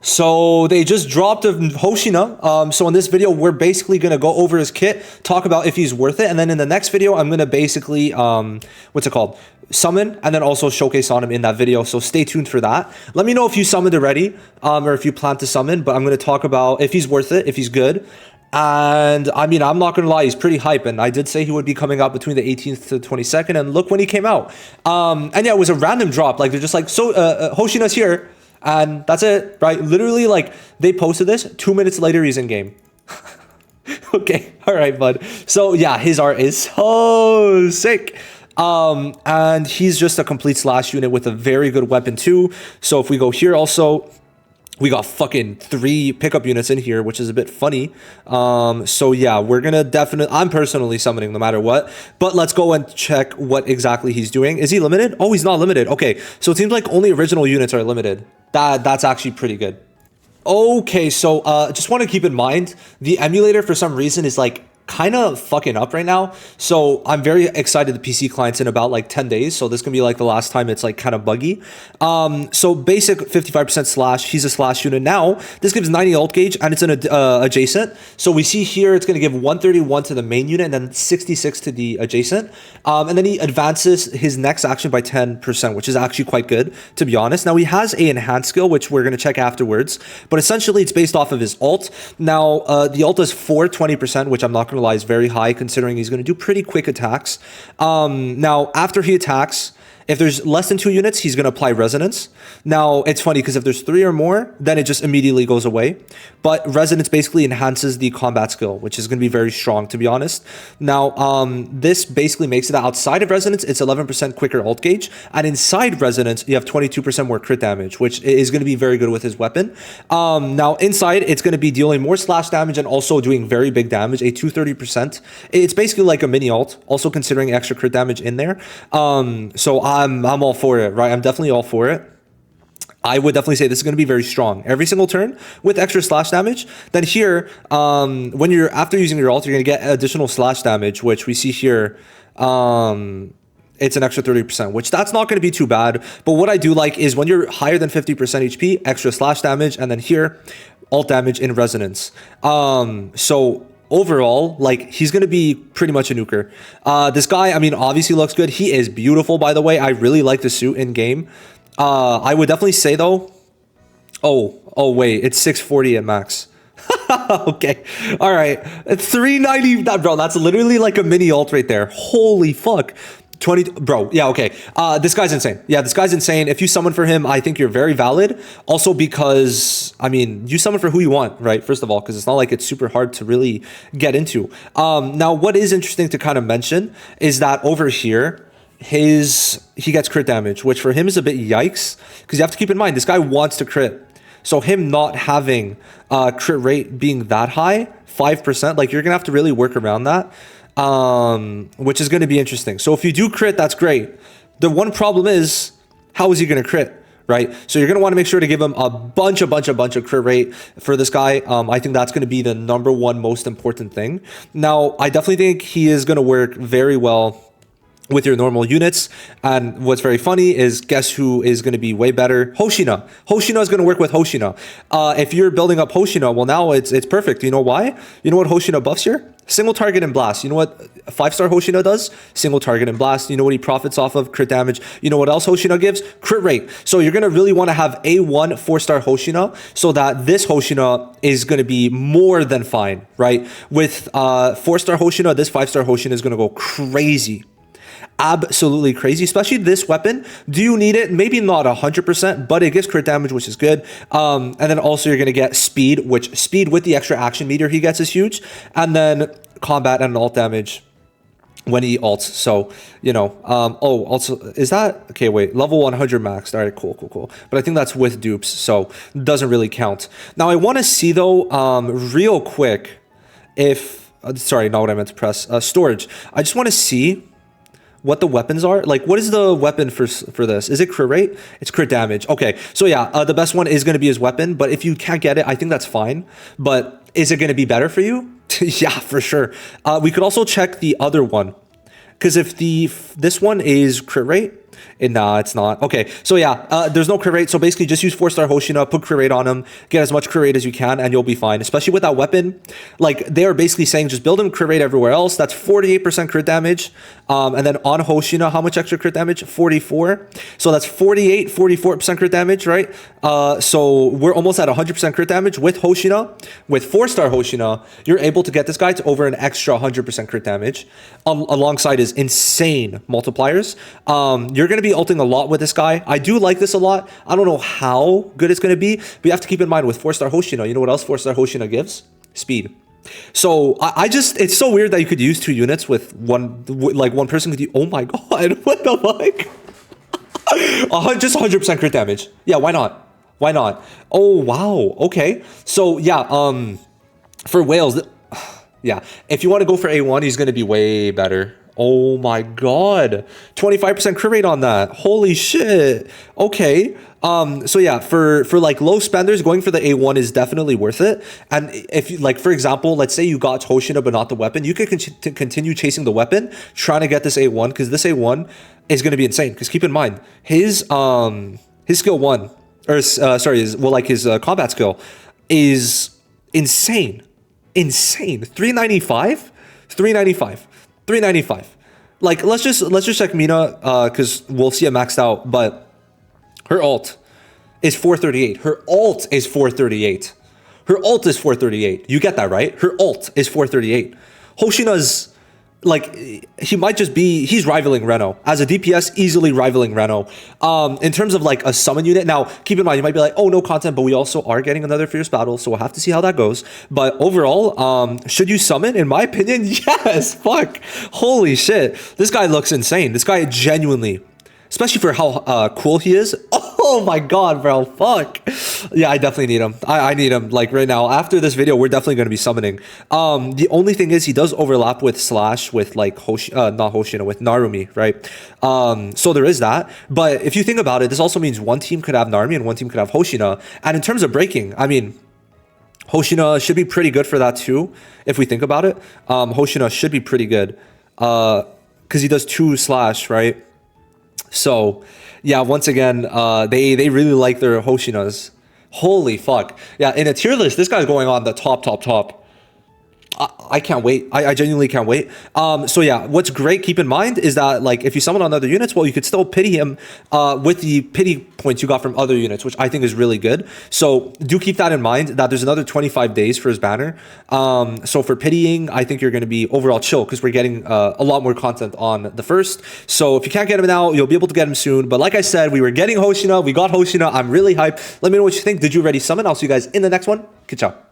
So they just dropped a Hoshina. So in this video, we're basically going to go over his kit, talk about if he's worth it. And then in the next video, I'm going to basically, what's it called? Summon, and then also showcase on him in that video. So stay tuned for that. Let me know if you summoned already, or if you plan to summon, but I'm going to talk about if he's worth it, if he's good. And I mean, I'm not going to lie, he's pretty hype. And I did say he would be coming out between the 18th to the 22nd. And look when he came out. And yeah, it was a random drop. Like they're just like, so Hoshina's here. And that's it, right? Literally, like, they posted this, 2 minutes later, he's in game. Okay, all right, bud. So, yeah, his art is so sick. And he's just a complete slash unit with a very good weapon, too. So, if we go here also, we got fucking 3 pickup units in here, which is a bit funny. So yeah, we're gonna definitely, I'm personally summoning no matter what, but let's go and check what exactly he's doing. Is he limited? Oh, he's not limited. Okay, so it seems like only original units are limited. That's actually pretty good. Okay, so just want to keep in mind, the emulator for some reason is like kind of fucking up right now. So I'm very excited the PC client's in about like 10 days. So this can be like the last time it's like kind of buggy. So basic 55% slash, he's a slash unit now. This gives 90 ult gauge and it's an adjacent. So we see here it's going to give 131 to the main unit and then 66 to the adjacent. And then he advances his next action by 10%, which is actually quite good, to be honest. Now he has a enhanced skill, which we're going to check afterwards, but essentially it's based off of his ult. Now the ult is 420%, which I'm not going to lie is very high considering he's going to do pretty quick attacks. Now after he attacks, if there's less than 2 units, he's going to apply resonance. Now, it's funny because if there's 3 or more, then it just immediately goes away. But resonance basically enhances the combat skill, which is going to be very strong, to be honest. Now, this basically makes it outside of resonance, it's 11% quicker ult gauge. And inside resonance, you have 22% more crit damage, which is going to be very good with his weapon. Now, inside, it's going to be dealing more slash damage and also doing very big damage, a 230%. It's basically like a mini ult, also considering extra crit damage in there. So I'm all for it, right? I'm definitely all for it. I would definitely say this is going to be very strong every single turn with extra slash damage. Then here, when you're after using your ult, you're going to get additional slash damage, which we see here. It's an extra 30%, which that's not going to be too bad. But what I do like is when you're higher than 50% HP, extra slash damage, and then here, ult damage in resonance. So overall, like, he's going to be pretty much a nuker. This guy, I mean, obviously looks good. He is beautiful, by the way. I really like the suit in game. I would definitely say, though... Oh, wait. It's 640 at max. Okay. All right. 390... Bro, that's literally like a mini ult right there. Holy fuck. 20, bro, yeah, okay. This guy's insane. Yeah, this guy's insane. If you summon for him, I think you're very valid. Also because, I mean, you summon for who you want, right? First of all, because it's not like it's super hard to really get into. Now, what is interesting to kind of mention is that over here, he gets crit damage, which for him is a bit yikes. Because you have to keep in mind, this guy wants to crit. So him not having crit rate being that high, 5%, like you're going to have to really work around that. Which is going to be interesting. So if you do crit, that's great. The one problem is, how is he going to crit, right? So you're going to want to make sure to give him a bunch of crit rate for this guy. I think that's going to be the #1 most important thing. Now, I definitely think he is going to work very well with your normal units. And what's very funny is, guess who is going to be way better? Hoshina. Hoshina is going to work with Hoshina. If you're building up Hoshina, well, now it's perfect. You know why? You know what Hoshina buffs here? Single target and blast. You know what 5-star Hoshina does? Single target and blast. You know what he profits off of? Crit damage. You know what else Hoshina gives? Crit rate. So you're going to really want to have A1 4-star Hoshina so that this Hoshina is going to be more than fine, right? With 4-star Hoshina, this 5-star Hoshina is going to go crazy. Absolutely crazy, especially this weapon. Do you need it? Maybe not 100%, but it gives crit damage, which is good. And then also you're going to get speed, which speed with the extra action meter he gets is huge. And then combat and ult damage when he ults. So, you know, also, is that... Okay, wait, level 100 max. All right, cool. But I think that's with dupes, so it doesn't really count. Now, I want to see, though, real quick, if... sorry, not what I meant to press. Storage. I just want to see what the weapons are. Like, what is the weapon for this? Is it crit rate? It's crit damage. Okay, so yeah, the best one is going to be his weapon, but if you can't get it, I think that's fine. But is it going to be better for you? Yeah, for sure. We could also check the other one, because if this one is crit rate, And nah, it's not. Okay, so yeah, there's no crit rate. So basically just use 4-star Hoshina, put crit rate on him, get as much crit rate as you can, and you'll be fine. Especially with that weapon. Like, they are basically saying just build him crit rate everywhere else. That's 48% crit damage. And then on Hoshina, how much extra crit damage? 44. So that's 44% crit damage, right? So we're almost at 100% crit damage with Hoshina. With 4-star Hoshina, you're able to get this guy to over an extra 100% crit damage alongside his insane multipliers. You're going to be ulting a lot with this guy. I do like this a lot. I don't know how good it's going to be, but you have to keep in mind with 4-star Hoshina, you know what else 4-star Hoshina gives? Speed. So I just, it's so weird that you could use 2 units with one person could use, oh my god, what the fuck? Just 100% crit damage. Yeah, why not? Why not? Oh, wow. Okay. So yeah, for whales, yeah, if you want to go for A1, he's going to be way better. Oh my god, 25% crit rate on that. Holy shit. Okay. So yeah, for like low spenders, going for the A1 is definitely worth it. And if you, like, for example, let's say you got Hoshina but not the weapon, you could continue chasing the weapon, trying to get this A1, because this A1 is going to be insane. Because keep in mind, his skill 1, or sorry, his combat skill is insane. Insane. 395. Like, let's just check Mina, because we'll see it maxed out, but her ult is 438. Her ult is 438. Her ult is 438. You get that, right? Her ult is 438. Hoshina's, like, he might just be, he's rivaling Reno. As a DPS, easily rivaling Reno. In terms of, like, a summon unit, now, keep in mind, you might be like, oh, no content, but we also are getting another fierce battle, so we'll have to see how that goes. But overall, should you summon? In my opinion, yes, fuck. Holy shit. This guy looks insane. This guy genuinely, especially for how cool he is. Oh my god, bro, fuck. Yeah, I definitely need him. I need him, like, right now. After this video, we're definitely going to be summoning. The only thing is he does overlap with Slash, with, like, not Hoshina, with Narumi, right? So there is that. But if you think about it, this also means one team could have Narumi and one team could have Hoshina. And in terms of breaking, I mean, Hoshina should be pretty good for that too, if we think about it. Hoshina should be pretty good because he does 2 Slash, right? So yeah, once again, they really like their Hoshinas. Holy fuck. Yeah, in a tier list, this guy's going on the top. I can't wait. I genuinely can't wait. So yeah, what's great, keep in mind, is that, like, if you summon on other units, well, you could still pity him with the pity points you got from other units, which I think is really good. So do keep that in mind, that there's another 25 days for his banner. So for pitying, I think you're going to be overall chill, because we're getting a lot more content on the 1st. So if you can't get him now, you'll be able to get him soon. But like I said, we were getting Hoshina. We got Hoshina. I'm really hyped. Let me know what you think. Did you already summon? I'll see you guys in the next one. Good job.